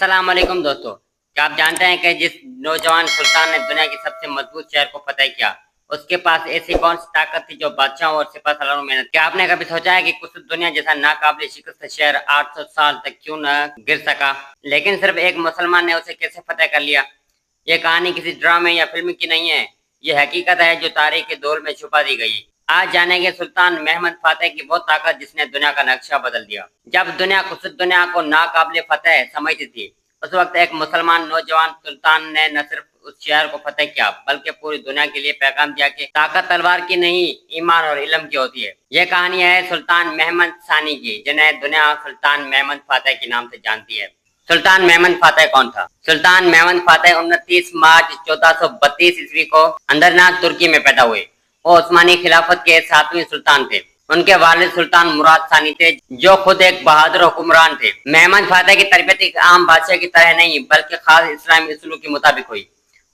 अस्सलाम वालेकुम दोस्तों, क्या आप जानते हैं कि जिस नौजवान सुल्तान ने दुनिया की सबसे मजबूत शहर को फतेह किया, उसके पास ऐसी कौन सी ताकत थी जो बादशाहों और सिपह सलारों में मेहनत। क्या आपने कभी सोचा है कि कुछ दुनिया जैसा नाकाबिल शिकस्त शहर 800 साल तक क्यों न गिर सका, लेकिन सिर्फ एक मुसलमान ने उसे कैसे फतेह कर लिया। ये कहानी किसी ड्रामे या फिल्म की नहीं है, ये हकीकत है जो तारीख के दौर में छुपा दी गई। आज जानेंगे सुल्तान महमद फातेह की वो ताकत जिसने दुनिया का नक्शा बदल दिया। जब दुनिया खुद दुनिया को नाकाबिल फतेह समझती थी, उस वक्त एक मुसलमान नौजवान सुल्तान ने न सिर्फ उस शहर को फतेह किया, बल्कि पूरी दुनिया के लिए पैगाम दिया कि ताकत तलवार की नहीं, ईमान और इल्म की होती है। यह कहानी है सुल्तान महमद सानी की, जिन्हें दुनिया सुल्तान महमद फातेह के नाम से जानती है। सुल्तान महमद फातेह कौन था? सुल्तान महमद फातेह 29 मार्च 1432 ईस्वी को अंदरनाथ तुर्की में पैदा हुए। वो उस्मानी खिलाफत के 7वें सुल्तान थे। उनके वालिद सुल्तान मुराद सानी थे, जो खुद एक बहादुर हुक्मरान थे। महमद फातेह की तरबियत एक आम बादशाह की तरह नहीं, बल्कि खास इस्लामी उसूलों के मुताबिक हुई।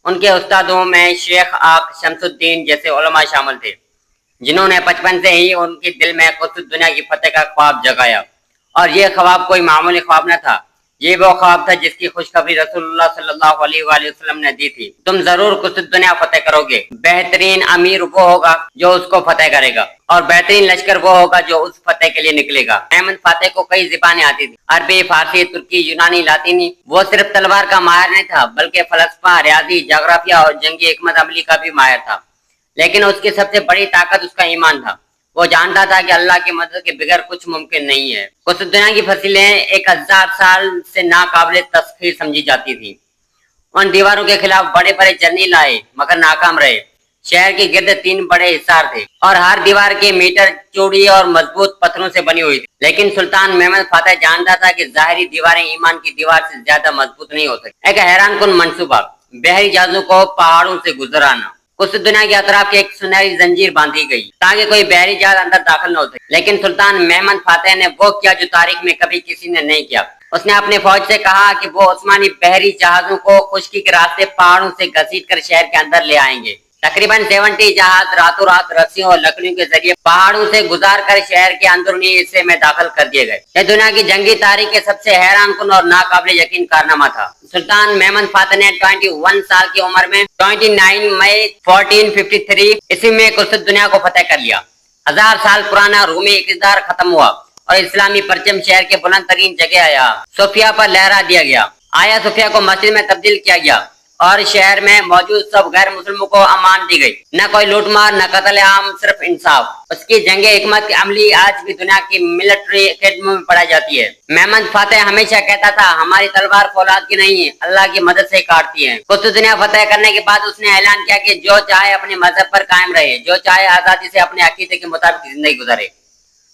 उनके उस्तादों में शेख आक शमसुद्दीन जैसे उलमा शामिल थे, जिन्होंने बचपन से ही उनके दिल में खुद दुनिया की फतेह का ख्वाब जगाया। और ये ख्वाब कोई मामूली ख्वाब न था, ये वो ख्वाब था जिसकी खुशखबरी रसूलुल्लाह सल्लल्लाहु अलैहि वसल्लम ने दी थी। तुम जरूर कुछ दुनिया फतेह करोगे। बेहतरीन अमीर वो होगा जो उसको फतेह करेगा, और बेहतरीन लश्कर वो होगा जो उस फतेह के लिए निकलेगा। महमद फातेह को कई ज़बानें आती थी, अरबी, फारसी, तुर्की, यूनानी, लातीनी। वो सिर्फ तलवार का माहिर नहीं था, बल्कि फलसफा, रियाजी, जोग्राफिया और जंगी हिकमत अमली का भी माहिर था। लेकिन उसकी सबसे बड़ी ताकत उसका ईमान था। वो जानता था कि अल्लाह की मदद के बगैर कुछ मुमकिन नहीं है। कुछ दुनिया की फसीलें 1000 साल से नाकाबिल तस्खीर समझी जाती थी। उन दीवारों के खिलाफ बड़े बड़े जर्नी लाए, मगर नाकाम रहे। शहर के गिर्द 3 बड़े हिसार थे, और हर दीवार के मीटर चौड़ी और मजबूत पत्थरों से बनी हुई थी। लेकिन सुल्तान महमद फातेह जानता था कि जाहिरी दीवारें ईमान की दीवार से ज्यादा मजबूत नहीं हो सकती। एक हैरान कुन मंसूबा, बहरी जहाजों को पहाड़ों से गुजराना। उस दुनिया के अतराफ की एक सुनहरी जंजीर बांधी गई, ताकि कोई बहरी जहाज अंदर दाखिल न हो सके। लेकिन सुल्तान महमद फातेह ने वो किया जो तारीख में कभी किसी ने नहीं किया। उसने अपने फौज से कहा कि वो उस्मानी बहरी जहाजों को खुश्की के रास्ते पहाड़ों से घसीटकर शहर के अंदर ले आएंगे। तकरीबन 70 जहाज रातों रात रस्सियों और लकड़ियों के जरिए पहाड़ों से गुजार कर शहर के अंदरूनी हिस्से में दाखिल कर दिए गए। यह दुनिया की जंगी तारीख के सबसे हैरान कुन और नाकाबिल यकीन कारनामा था। सुल्तान महमद फातेह ने 21 साल की उम्र में 29 मई 1453 ईस्वी में कुछ दुनिया को फतेह कर लिया। 1000 साल पुराना रूमी इक़्तिदार खत्म हुआ और इस्लामी परचम शहर के बुलंद तरीन जगह आया सोफिया पर लहरा दिया गया। आया सोफिया को मस्जिद में तब्दील किया गया, और शहर में मौजूद सब गैर मुस्लिमों को अमान दी गई। न कोई लूटमार, न कत्ल आम, सिर्फ इंसाफ। उसकी जंगे हिकमत की अमली आज भी दुनिया की मिलिट्री एकेडमी में पढ़ाई जाती है। महमद फातेह हमेशा कहता था, हमारी तलवार फौलाद की नहीं है, अल्लाह की मदद से काटती है। कुछ दुनिया फतेह करने के बाद उसने ऐलान किया कि जो चाहे अपने मजहब पर कायम रहे, जो चाहे आजादी से अपने अकीदे के मुताबिक जिंदगी गुजारे।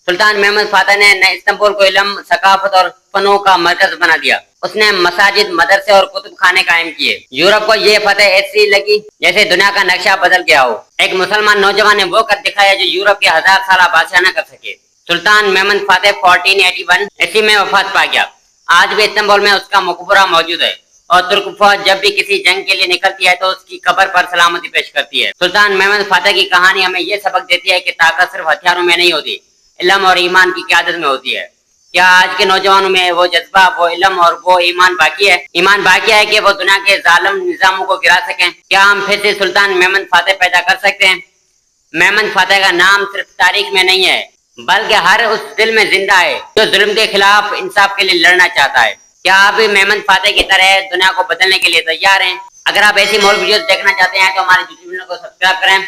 सुल्तान महमद फातेह ने इस्तांबुल को इल्म, सकाफत और फनों का मरकज बना दिया। उसने मसाजिद, मदरसे और कुतुब खाने कायम किए। यूरोप को ये फतेह ऐसी लगी जैसे दुनिया का नक्शा बदल गया हो। एक मुसलमान नौजवान ने वो कर दिखाया जो यूरोप के 1000 साल बादशाह न कर सके। सुल्तान महमद फातेह 1481 ईस्वी में वफात पा गया। आज भी इस्तांबुल में उसका मकबरा मौजूद है, और तुर्क फौज जब भी किसी जंग के लिए निकलती है तो उसकी कब्र पर सलामती पेश करती है। सुल्तान महमद फातेह की कहानी हमें ये सबक देती है कि ताकत सिर्फ हथियारों में नहीं होती, इल्म और ईमान की क़यादत में होती है। क्या आज के नौजवानों में वो जज्बा, वो इल्म और वो ईमान बाकी है? ईमान बाकी है कि वो दुनिया के जालिम निजामों को गिरा सकें? क्या हम फिर से सुल्तान महमद फातेह पैदा कर सकते हैं? महमद फातेह का नाम सिर्फ तारीख में नहीं है, बल्कि हर उस दिल में जिंदा है जो जुल्म के खिलाफ इंसाफ के लिए लड़ना चाहता है। क्या आप भी महमद फातेह की तरह दुनिया को बदलने के लिए तैयार हैं? अगर आप ऐसी मोर वीडियोस देखना चाहते हैं तो हमारे यूट्यूब चैनल को सब्सक्राइब करें